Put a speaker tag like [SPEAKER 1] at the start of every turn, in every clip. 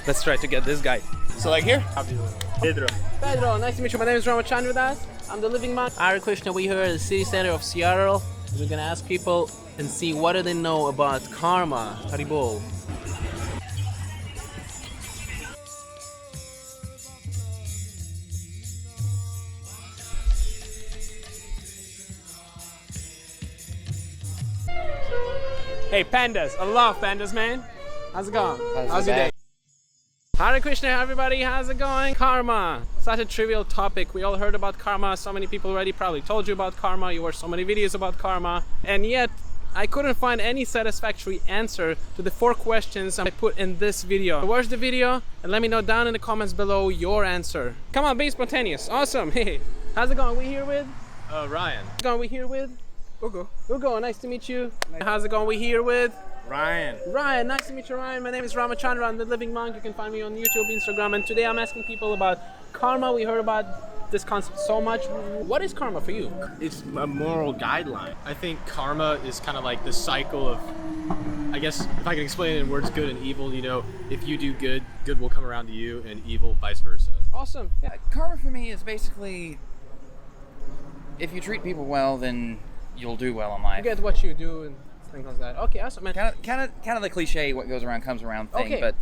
[SPEAKER 1] Let's try to get this guy.
[SPEAKER 2] So like here?
[SPEAKER 3] Pedro.
[SPEAKER 1] Pedro, nice to meet you. My name is Ramachandra. I'm the living monk. Hare Krishna, we're here at the city center of Seattle. We're gonna ask people and see what do they know about karma. Haribol. Hey pandas, I love pandas, man. How's it going? How's your day? Hare Krishna, everybody, how's it going? Karma, such a trivial topic. We all heard about karma. So many people already probably told you about karma. You watched so many videos about karma. And yet, I couldn't find any satisfactory answer to the 4 questions I put in this video. So watch the video and let me know down in the comments below your answer. Come on, be spontaneous. Awesome. Hey, how's it going? We here with?
[SPEAKER 3] Ryan.
[SPEAKER 1] How's it going? We here with?
[SPEAKER 3] Ugo.
[SPEAKER 1] Ugo, nice to meet you. How's it going? We here with?
[SPEAKER 3] Ryan.
[SPEAKER 1] Ryan, nice to meet you, Ryan. My name is Ramachandra. I'm the living monk. You can find me on YouTube, Instagram, and today I'm asking people about karma. We heard about this concept so much. What is karma for you?
[SPEAKER 3] It's a moral guideline. I think karma is kind of like the cycle of, I guess, if I can explain it in words, good and evil. You know, if you do good, good will come around to you, and evil, vice versa.
[SPEAKER 1] Awesome.
[SPEAKER 2] Yeah, karma for me is basically, if you treat people well, then you'll do well in life.
[SPEAKER 1] You get what you do and things like that. Okay, awesome, man.
[SPEAKER 2] Kind of the cliche, what goes around comes around thing,
[SPEAKER 1] Okay.
[SPEAKER 2] but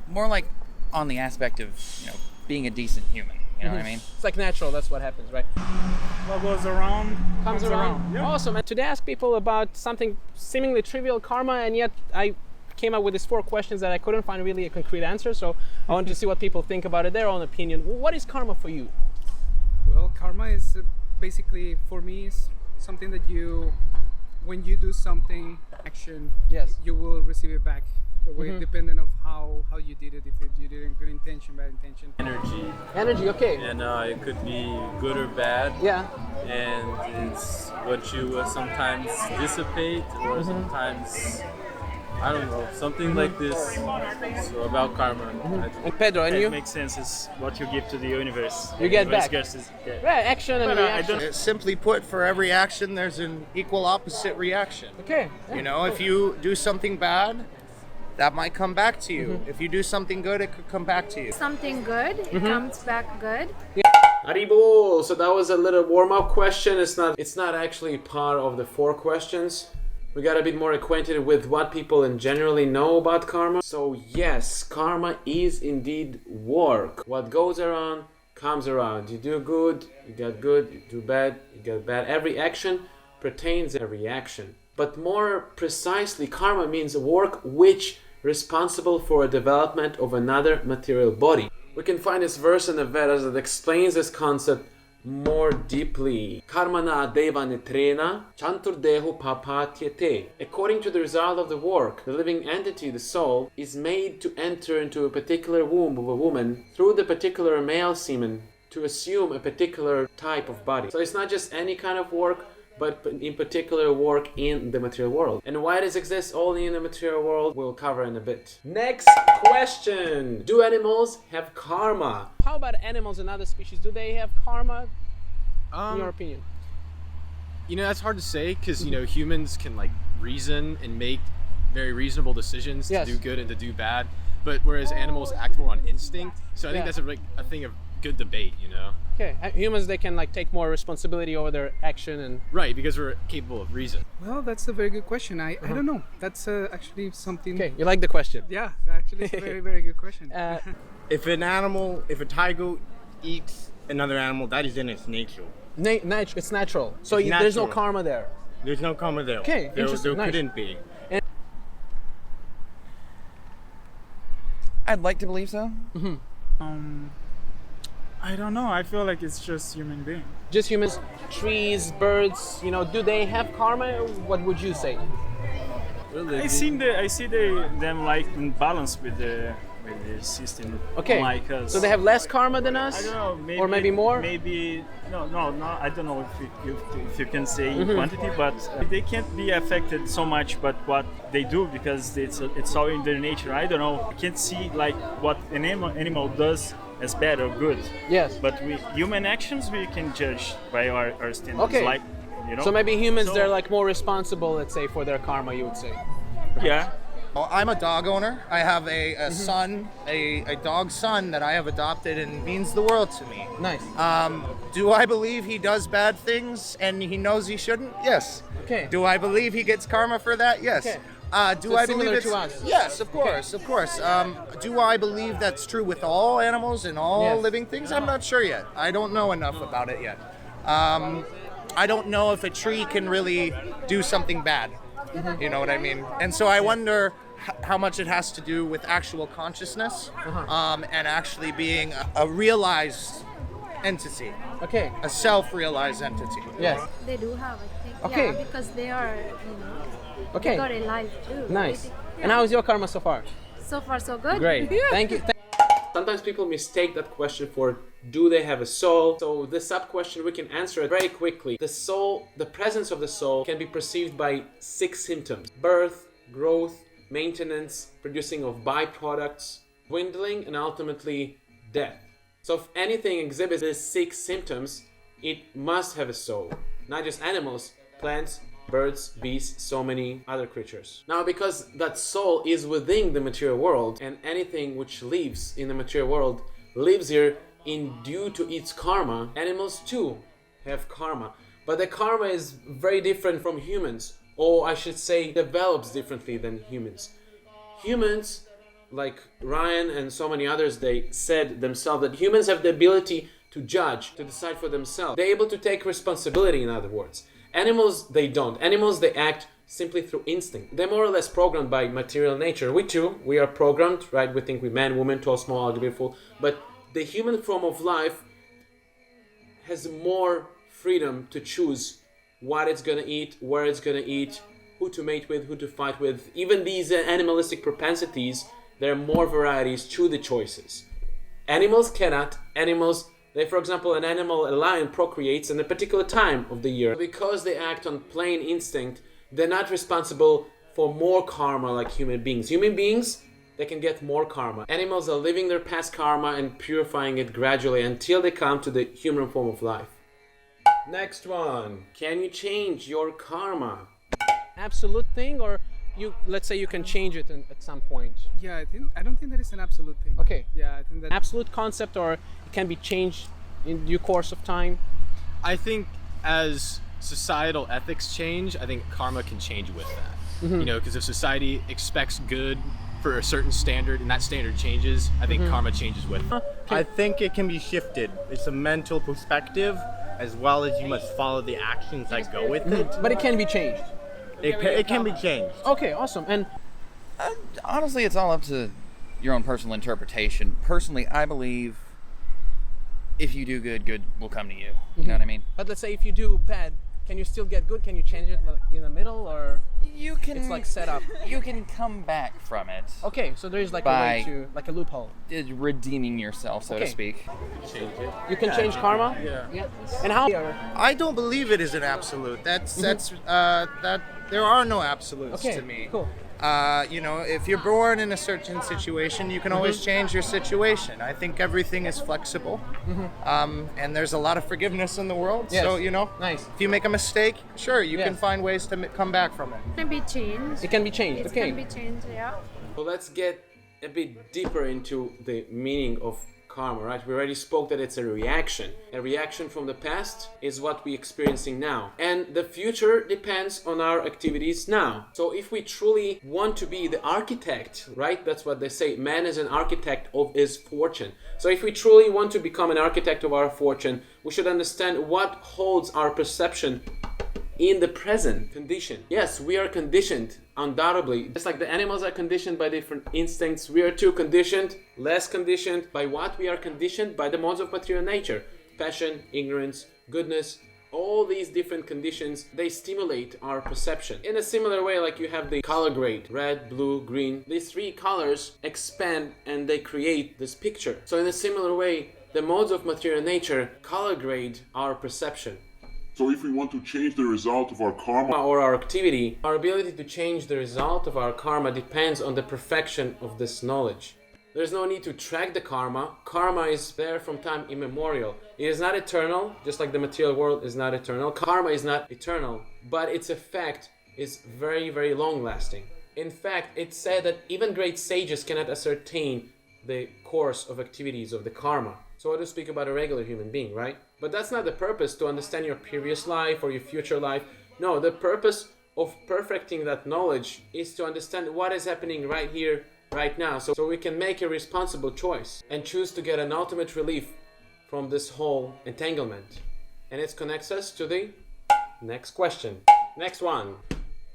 [SPEAKER 2] more like on the aspect of, being a decent human. You know what I mean?
[SPEAKER 1] It's like natural, that's what happens, right?
[SPEAKER 4] What goes around
[SPEAKER 1] Comes around.
[SPEAKER 4] Yeah.
[SPEAKER 1] Awesome. And today I ask people about something seemingly trivial, karma, and yet I came up with these 4 questions that I couldn't find really a concrete answer, so I wanted to see what people think about it, their own opinion. What is karma for you?
[SPEAKER 4] Well, karma is basically, for me, is something that when you do something, action,
[SPEAKER 1] Yes.
[SPEAKER 4] you will receive it back. The way, depending of how you did it, if you did it in good intention, bad intention.
[SPEAKER 1] Energy, okay.
[SPEAKER 5] And it could be good or bad,
[SPEAKER 1] Yeah.
[SPEAKER 5] and it's what you sometimes dissipate or sometimes, I don't know, something like this. So about karma.
[SPEAKER 1] And Pedro, and
[SPEAKER 6] It
[SPEAKER 1] you?
[SPEAKER 6] makes sense. It's what you give to the universe.
[SPEAKER 1] You get
[SPEAKER 6] Universe
[SPEAKER 1] back.
[SPEAKER 6] gives it-
[SPEAKER 1] Right, action and reaction.
[SPEAKER 2] Simply put, for every action, there's an equal opposite reaction.
[SPEAKER 1] Okay.
[SPEAKER 2] You know, if you do something bad, that might come back to you. If you do something good, it could come back to you.
[SPEAKER 7] Something good, it comes back good.
[SPEAKER 1] Haribol. So that was a little warm-up question. It's not actually part of the 4 questions. We got a bit more acquainted with what people in generally know about karma. So yes, karma is indeed work. What goes around comes around. You do good, you get good. You do bad, you get bad. Every action pertains to a reaction. But more precisely, karma means work which responsible for a development of another material body. We can find this verse in the Vedas that explains this concept more deeply. Karmana deva netrena chantur dehu papatyate. According to the result of the work, the living entity, the soul, is made to enter into a particular womb of a woman through the particular male semen to assume a particular type of body. So it's not just any kind of work, but in particular work in the material world. And why this exists only in the material world, we'll cover in a bit. Next question. Do animals have karma? How about animals and other species? Do they have karma, in your opinion?
[SPEAKER 3] You know, that's hard to say because, humans can like reason and make very reasonable decisions
[SPEAKER 1] Yes.
[SPEAKER 3] to do good and to do bad. But whereas animals act more on instinct. So I think
[SPEAKER 1] Yeah.
[SPEAKER 3] that's a thing of good debate,
[SPEAKER 1] Okay, humans, they can like take more responsibility over their action and...
[SPEAKER 3] Right, because we're capable of reason.
[SPEAKER 4] Well, that's a very good question. I don't know. That's actually something.
[SPEAKER 1] Okay, you like the question?
[SPEAKER 4] Yeah, actually, it's a very, very good question.
[SPEAKER 2] If a tiger eats another animal, that is in its nature.
[SPEAKER 1] It's natural. So
[SPEAKER 2] It's
[SPEAKER 1] there's no
[SPEAKER 2] natural.
[SPEAKER 1] karma there.
[SPEAKER 2] There's no karma there.
[SPEAKER 1] Okay,
[SPEAKER 2] there
[SPEAKER 1] interesting, nice.
[SPEAKER 2] couldn't be. I'd like to believe so.
[SPEAKER 6] I don't know. I feel like it's just human being.
[SPEAKER 1] Just humans, trees, birds, do they have karma? What would you say?
[SPEAKER 6] I see them like in balance with the system.
[SPEAKER 1] Okay,
[SPEAKER 6] Like us.
[SPEAKER 1] so they have less karma than us?
[SPEAKER 6] I don't know. Maybe,
[SPEAKER 1] or maybe more?
[SPEAKER 6] Maybe no. I don't know if you can say in quantity, but they can't be affected so much. But what they do because it's all in their nature. I don't know. I can't see like what an animal does as bad or good.
[SPEAKER 1] Yes.
[SPEAKER 6] But human actions we can judge by our standards.
[SPEAKER 1] Okay.
[SPEAKER 6] Like,
[SPEAKER 1] So maybe humans,
[SPEAKER 6] So-
[SPEAKER 1] they're like more responsible, let's say, for their karma, you would say.
[SPEAKER 6] Yeah.
[SPEAKER 2] Well, I'm a dog owner. I have a son, a dog son that I have adopted and means the world to me.
[SPEAKER 8] Nice.
[SPEAKER 2] Do I believe he does bad things and he knows he shouldn't? Yes.
[SPEAKER 8] Okay.
[SPEAKER 2] Do I believe he gets karma for that? Yes.
[SPEAKER 8] Okay.
[SPEAKER 2] Do
[SPEAKER 8] So
[SPEAKER 2] I
[SPEAKER 8] similar
[SPEAKER 2] believe it's
[SPEAKER 8] to us.
[SPEAKER 2] Yes, of course, of course. Do I believe that's true with all animals and all
[SPEAKER 8] Yes.
[SPEAKER 2] living things? I'm not sure yet. I don't know enough about it yet. I don't know if a tree can really do something bad. You know what I mean? And so I wonder how much it has to do with actual consciousness and actually being a realized entity,
[SPEAKER 8] Okay.
[SPEAKER 2] a self-realized entity.
[SPEAKER 8] Yes.
[SPEAKER 7] They do have, I think.
[SPEAKER 8] Okay.
[SPEAKER 7] Yeah, because they are,
[SPEAKER 8] Okay.
[SPEAKER 7] they got a life too.
[SPEAKER 8] Nice.
[SPEAKER 7] Yeah.
[SPEAKER 8] And how's your karma so far?
[SPEAKER 7] So far, so good.
[SPEAKER 8] Great. Thank you.
[SPEAKER 1] Sometimes people mistake that question for do they have a soul? So this sub question we can answer it very quickly. The soul, the presence of the soul can be perceived by 6 symptoms: birth, growth, maintenance, producing of byproducts, dwindling, and ultimately death. So if anything exhibits these 6 symptoms, it must have a soul. Not just animals, plants, birds, beasts, so many other creatures. Now, because that soul is within the material world, and anything which lives in the material world lives here in due to its karma, animals too have karma. But the karma is very different from humans, or I should say develops differently than humans. Humans, like Ryan and so many others, they said themselves that humans have the ability to judge, to decide for themselves. They're able to take responsibility, in other words. Animals, they don't. Animals, they act simply through instinct. They're more or less programmed by material nature. We too, we are programmed, right? We think we man, woman, tall, small, ugly, beautiful. But the human form of life has more freedom to choose what it's gonna eat, where it's gonna eat, who to mate with, who to fight with. Even these animalistic propensities, there are more varieties to the choices. Animals cannot. Animals, they, for example, an animal, a lion, procreates in a particular time of the year. Because they act on plain instinct, they're not responsible for more karma like human beings. Human beings, they can get more karma. Animals are living their past karma and purifying it gradually until they come to the human form of life. Next one. Can you change your karma?
[SPEAKER 8] Absolute thing, or you, let's say you can change it at some point.
[SPEAKER 4] Yeah, I don't think that is an absolute thing.
[SPEAKER 8] Okay.
[SPEAKER 4] Yeah, I think that
[SPEAKER 8] Absolute concept, or it can be changed in due course of time.
[SPEAKER 3] I think as societal ethics change, I think karma can change with that. You know, because if society expects good for a certain standard and that standard changes, I think karma changes with it.
[SPEAKER 2] I think it can be shifted. It's a mental perspective, as well as you must follow the actions that go with it.
[SPEAKER 8] But it can be changed.
[SPEAKER 2] It can be changed.
[SPEAKER 8] Okay, awesome. And
[SPEAKER 9] Honestly, it's all up to your own personal interpretation. Personally, I believe if you do good, good will come to you. You know what I mean?
[SPEAKER 8] but let's say if you do bad, can you still get good? Can you change it like in the middle, or
[SPEAKER 9] You can.
[SPEAKER 8] it's like set up?
[SPEAKER 9] You can come back from it.
[SPEAKER 8] Okay, so there's like a
[SPEAKER 9] By-
[SPEAKER 8] way to, like a loophole.
[SPEAKER 9] Redeeming yourself, so to
[SPEAKER 8] Okay.
[SPEAKER 9] speak.
[SPEAKER 8] You can change karma.
[SPEAKER 5] Yeah.
[SPEAKER 8] And how?
[SPEAKER 2] I don't believe it is an absolute. That's that there are no absolutes
[SPEAKER 8] Okay,
[SPEAKER 2] to me.
[SPEAKER 8] cool.
[SPEAKER 2] You know, if you're born in a certain situation, you can always change your situation. I think everything is flexible, and there's a lot of forgiveness in the world.
[SPEAKER 8] Yes.
[SPEAKER 2] So you know,
[SPEAKER 8] Nice.
[SPEAKER 2] if you make a mistake, sure, you can
[SPEAKER 8] Yes.
[SPEAKER 2] find ways to come back from it.
[SPEAKER 7] It can be changed.
[SPEAKER 8] It can be changed.
[SPEAKER 7] It
[SPEAKER 8] Okay.
[SPEAKER 7] can be changed, yeah.
[SPEAKER 1] So let's get a bit deeper into the meaning of karma, right? We already spoke that it's a reaction. A reaction from the past is what we're experiencing now. And the future depends on our activities now. So if we truly want to be the architect, right? That's what they say. Man is an architect of his fortune. So if we truly want to become an architect of our fortune, we should understand what holds our perception in the present condition. Yes, we are conditioned, undoubtedly. Just like the animals are conditioned by different instincts, we are too conditioned, less conditioned. By what we are conditioned? By the modes of material nature. Passion, ignorance, goodness, all these different conditions, they stimulate our perception. In a similar way, like you have the color grade, red, blue, green. These 3 colors expand and they create this picture. So in a similar way, the modes of material nature color grade our perception.
[SPEAKER 10] So if we want to change the result of our karma,
[SPEAKER 1] Or our activity, our ability to change the result of our karma depends on the perfection of this knowledge. There's no need to track the karma. Karma is there from time immemorial. It is not eternal, just like the material world is not eternal. Karma is not eternal, but its effect is very, very long lasting. In fact, it's said that even great sages cannot ascertain the course of activities of the karma. So I do speak about a regular human being, right? But that's not the purpose to understand your previous life or your future life. No, the purpose of perfecting that knowledge is to understand what is happening right here, right now. So we can make a responsible choice and choose to get an ultimate relief from this whole entanglement. And it connects us to the next question. Next one.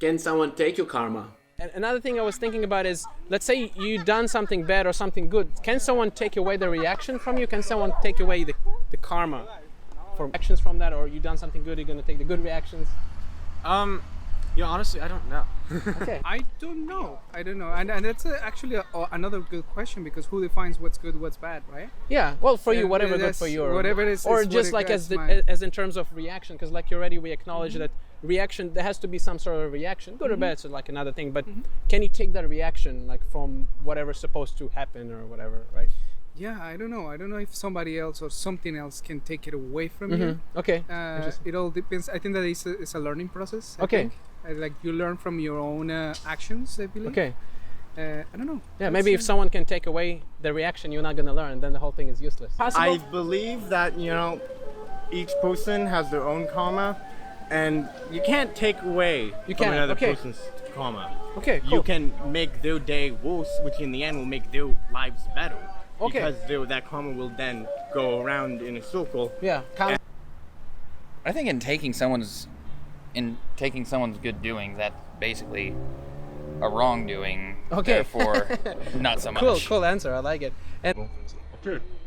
[SPEAKER 1] Can someone take your karma?
[SPEAKER 8] And another thing I was thinking about is, let's say you done something bad or something good. Can someone take away the reaction from you? Can someone take away the karma for actions from that? Or you done something good, you're going to take the good reactions?
[SPEAKER 3] Honestly, I don't know.
[SPEAKER 8] Okay.
[SPEAKER 4] I don't know. And that's actually another good question, because who defines what's good, what's bad, right?
[SPEAKER 8] Yeah, well, for you,
[SPEAKER 4] Yeah,
[SPEAKER 8] whatever good
[SPEAKER 4] that's-
[SPEAKER 8] for you.
[SPEAKER 4] whatever it is
[SPEAKER 8] or
[SPEAKER 4] what
[SPEAKER 8] just
[SPEAKER 4] it
[SPEAKER 8] like
[SPEAKER 4] gets
[SPEAKER 8] as in terms of reaction, because like already we acknowledge that reaction, there has to be some sort of reaction, good or bad, so like another thing. But can you take that reaction like from whatever's supposed to happen or whatever, right?
[SPEAKER 4] Yeah, I don't know. I don't know if somebody else or something else can take it away from you.
[SPEAKER 8] Okay.
[SPEAKER 4] It all depends. I think that it's a learning process. I
[SPEAKER 8] Okay.
[SPEAKER 4] think. Like you learn from your own actions, I believe.
[SPEAKER 8] Okay.
[SPEAKER 4] I don't know.
[SPEAKER 8] Yeah, maybe if someone can take away the reaction, you're not gonna learn. Then the whole thing is useless.
[SPEAKER 11] I believe that, each person has their own karma, and you can't take away from another person's karma.
[SPEAKER 8] Okay, cool.
[SPEAKER 11] You can make their day worse, which in the end will make their lives better.
[SPEAKER 8] Okay.
[SPEAKER 11] Because that karma will then go around in a circle.
[SPEAKER 8] Yeah.
[SPEAKER 9] I think in taking someone's good doing, that's basically a wrongdoing.
[SPEAKER 8] Okay.
[SPEAKER 9] Therefore, not so much.
[SPEAKER 8] Cool answer. I like it. And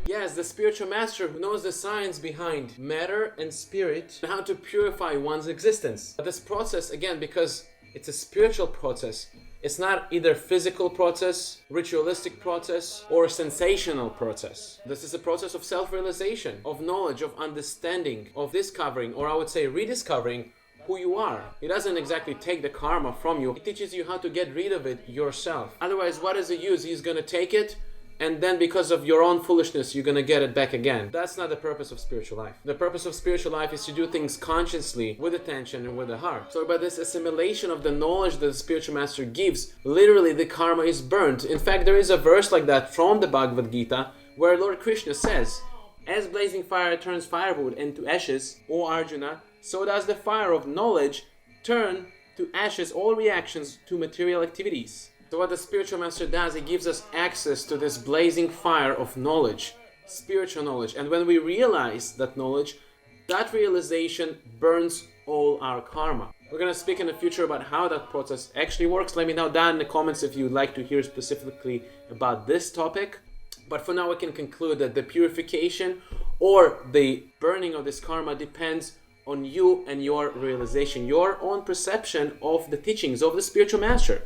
[SPEAKER 1] Yes, the spiritual master who knows the science behind matter and spirit and how to purify one's existence. But this process, again, because it's a spiritual process, it's not either physical process, ritualistic process, or sensational process. This is a process of self-realization, of knowledge, of understanding, of discovering, or I would say rediscovering who you are. It doesn't exactly take the karma from you. It teaches you how to get rid of it yourself. Otherwise, what is the use? He's gonna take it, and then because of your own foolishness, you're gonna get it back again. That's not the purpose of spiritual life. The purpose of spiritual life is to do things consciously, with attention and with the heart. So by this assimilation of the knowledge that the spiritual master gives, literally the karma is burnt. In fact, there is a verse like that from the Bhagavad Gita, where Lord Krishna says, "As blazing fire turns firewood into ashes, O Arjuna, so does the fire of knowledge turn to ashes all reactions to material activities." So what the spiritual master does, he gives us access to this blazing fire of knowledge, spiritual knowledge. And when we realize that knowledge, that realization burns all our karma. We're going to speak in the future about how that process actually works. Let me know down in the comments if you'd like to hear specifically about this topic. But for now, we can conclude that the purification or the burning of this karma depends on you and your realization, your own perception of the teachings of the spiritual master.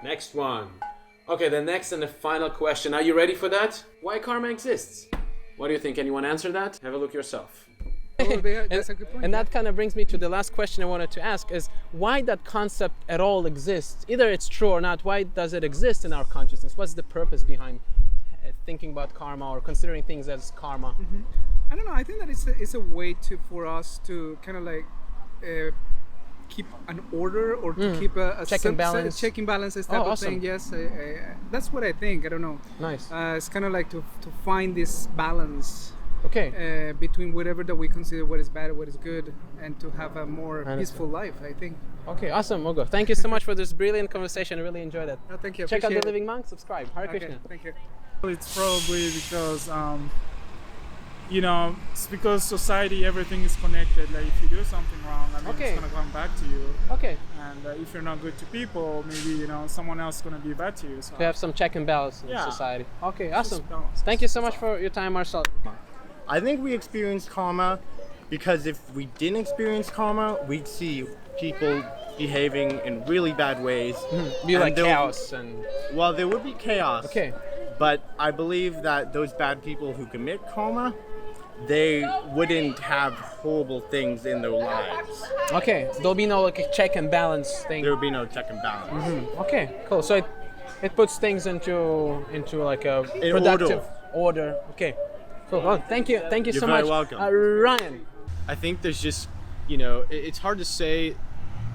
[SPEAKER 1] Next one. Okay, the next and the final question. Are you ready for that? Why karma exists? What do you think? Anyone answer that? Have a look yourself.
[SPEAKER 4] That's a good point.
[SPEAKER 8] And that kind of brings me to the last question I wanted to ask is why that concept at all exists? Either it's true or not, why does it exist in our consciousness? What's the purpose behind thinking about karma or considering things as karma?
[SPEAKER 4] I don't know. I think that it's a way for us to kind of like keep an order or to keep a
[SPEAKER 8] check and balance,
[SPEAKER 4] this type of thing. Yes, that's what I think. I don't know.
[SPEAKER 8] Nice.
[SPEAKER 4] It's kind of like to find this balance.
[SPEAKER 8] Okay.
[SPEAKER 4] Between whatever that we consider what is bad or what is good, and to have a more peaceful life, I think.
[SPEAKER 8] Okay, awesome, Mogo. Thank you so much for this brilliant conversation. I really enjoyed it.
[SPEAKER 4] Oh, thank you.
[SPEAKER 8] Check out The
[SPEAKER 4] Appreciate it.
[SPEAKER 8] Living Monk, subscribe. Hare Krishna.
[SPEAKER 4] Thank you.
[SPEAKER 12] It's probably because it's because society, everything is connected. Like if you do something wrong, it's gonna come back to you.
[SPEAKER 8] Okay.
[SPEAKER 12] And if you're not good to people, maybe someone else is gonna be bad to you. So.
[SPEAKER 8] To have some check and balance in
[SPEAKER 12] Yeah.
[SPEAKER 8] society. Okay, awesome.
[SPEAKER 12] balance.
[SPEAKER 8] Thank you so much for your time, Marcel.
[SPEAKER 11] I think we experience karma because if we didn't experience karma, we'd see people behaving in really bad ways.
[SPEAKER 8] Be
[SPEAKER 11] And
[SPEAKER 8] like
[SPEAKER 11] there-
[SPEAKER 8] chaos and...
[SPEAKER 11] Well, there would be chaos.
[SPEAKER 8] Okay.
[SPEAKER 11] But I believe that those bad people who commit karma, they wouldn't have horrible things in their lives.
[SPEAKER 8] Okay, there'll be no like a check and balance thing.
[SPEAKER 11] There would be no check and balance.
[SPEAKER 8] Okay, cool. So it puts things into like a
[SPEAKER 11] In
[SPEAKER 8] productive order. Okay, cool. Well, thank you so
[SPEAKER 11] You're
[SPEAKER 8] much.
[SPEAKER 11] very welcome.
[SPEAKER 8] Ryan.
[SPEAKER 3] I think there's just, it's hard to say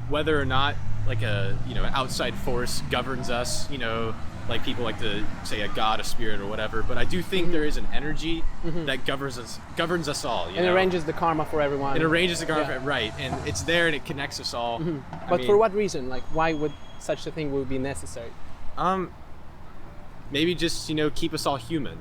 [SPEAKER 3] whether or not like a an outside force governs us, like people like to say a god, a spirit, or whatever. But I do think there is an energy that governs us all.
[SPEAKER 8] And arranges the karma for everyone.
[SPEAKER 3] It arranges the karma, right? And it's there, and it connects us all.
[SPEAKER 8] But for what reason? Like, why would such a thing would be necessary?
[SPEAKER 3] Maybe just keep us all human.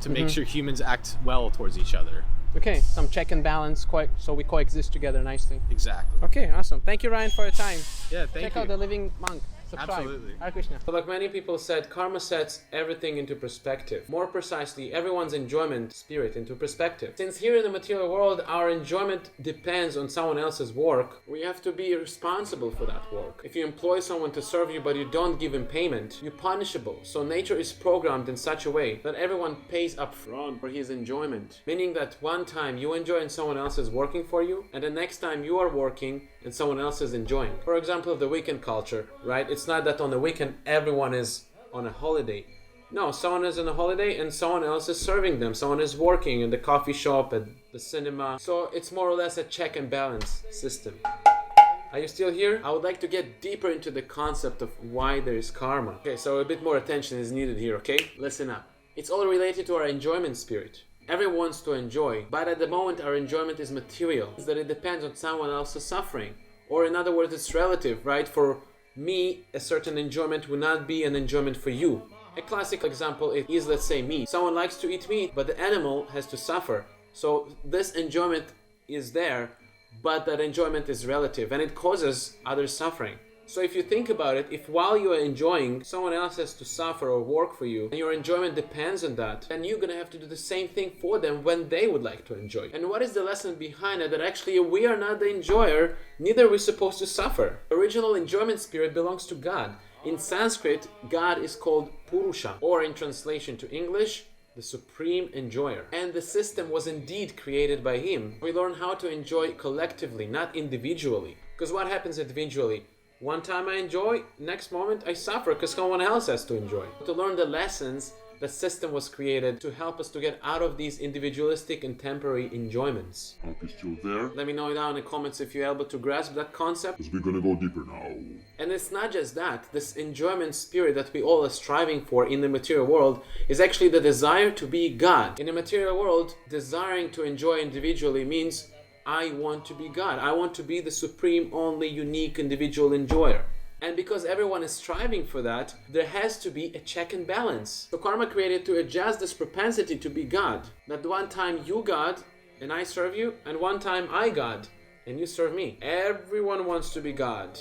[SPEAKER 3] To make sure humans act well towards each other.
[SPEAKER 8] Okay, some check and balance, so we coexist together nicely.
[SPEAKER 3] Exactly.
[SPEAKER 8] Okay, awesome. Thank you, Ryan, for your time.
[SPEAKER 3] Yeah, thank you.
[SPEAKER 8] Check out The Living Monk. Subscribe.
[SPEAKER 3] Absolutely.
[SPEAKER 8] Hare Krishna.
[SPEAKER 1] So like many people said, karma sets everything into perspective. More precisely, everyone's enjoyment spirit into perspective. Since here in the material world, our enjoyment depends on someone else's work, we have to be responsible for that work. If you employ someone to serve you but you don't give him payment, you're punishable. So nature is programmed in such a way that everyone pays up front for his enjoyment. Meaning that one time you enjoy and someone else is working for you, and the next time you are working and someone else is enjoying. For example, the weekend culture, right? It's not that on the weekend everyone is on a holiday. No, someone is on a holiday and someone else is serving them. Someone is working in the coffee shop, at the cinema. So it's more or less a check and balance system. Are you still here? I would like to get deeper into the concept of why there is karma. Okay, so a bit more attention is needed here, okay? Listen up. It's all related to our enjoyment spirit. Everyone wants to enjoy, but at the moment our enjoyment is material. It's that it depends on someone else's suffering. Or in other words, it's relative, right? For me, a certain enjoyment will not be an enjoyment for you. A classic example is, let's say, meat. Someone likes to eat meat, but the animal has to suffer. So this enjoyment is there, but that enjoyment is relative, and it causes other suffering. So if you think about it, if while you are enjoying, someone else has to suffer or work for you, and your enjoyment depends on that, then you're gonna have to do the same thing for them when they would like to enjoy. And what is the lesson behind it? That actually we are not the enjoyer, neither are we supposed to suffer. The original enjoyment spirit belongs to God. In Sanskrit, God is called Purusha, or in translation to English, the supreme enjoyer. And the system was indeed created by him. We learn how to enjoy collectively, not individually. Because what happens individually? One time I enjoy, next moment I suffer because someone else has to enjoy. To learn the lessons, the system was created to help us to get out of these individualistic and temporary enjoyments.
[SPEAKER 10] Hope you're still there.
[SPEAKER 1] Let me know down in the comments if you're able to grasp that concept.
[SPEAKER 10] Because we're gonna go deeper now.
[SPEAKER 1] And it's not just that. This enjoyment spirit that we all are striving for in the material world is actually the desire to be God. In the material world, desiring to enjoy individually means I want to be God. I want to be the supreme, only, unique individual enjoyer. And because everyone is striving for that, there has to be a check and balance. So karma created to adjust this propensity to be God. That one time you God and I serve you, and one time I God and you serve me. Everyone wants to be God.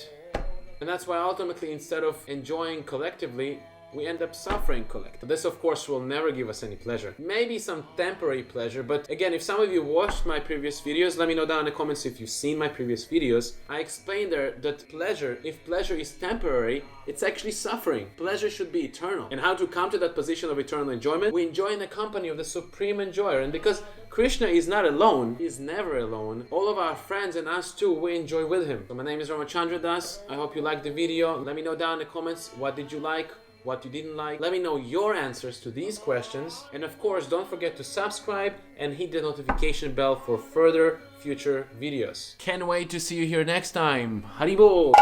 [SPEAKER 1] And that's why ultimately, instead of enjoying collectively, we end up suffering collectively. This, of course, will never give us any pleasure. Maybe some temporary pleasure, but again, if some of you watched my previous videos, let me know down in the comments if you've seen my previous videos. I explained there that pleasure, if pleasure is temporary, it's actually suffering. Pleasure should be eternal. And how to come to that position of eternal enjoyment? We enjoy in the company of the supreme enjoyer. And because Krishna is not alone, he's never alone, all of our friends and us too, we enjoy with him. So my name is Ramachandra Das. I hope you liked the video. Let me know down in the comments, what did you like? What you didn't like. Let me know your answers to these questions. And of course, don't forget to subscribe and hit the notification bell for further future videos. Can't wait to see you here next time. Haribol!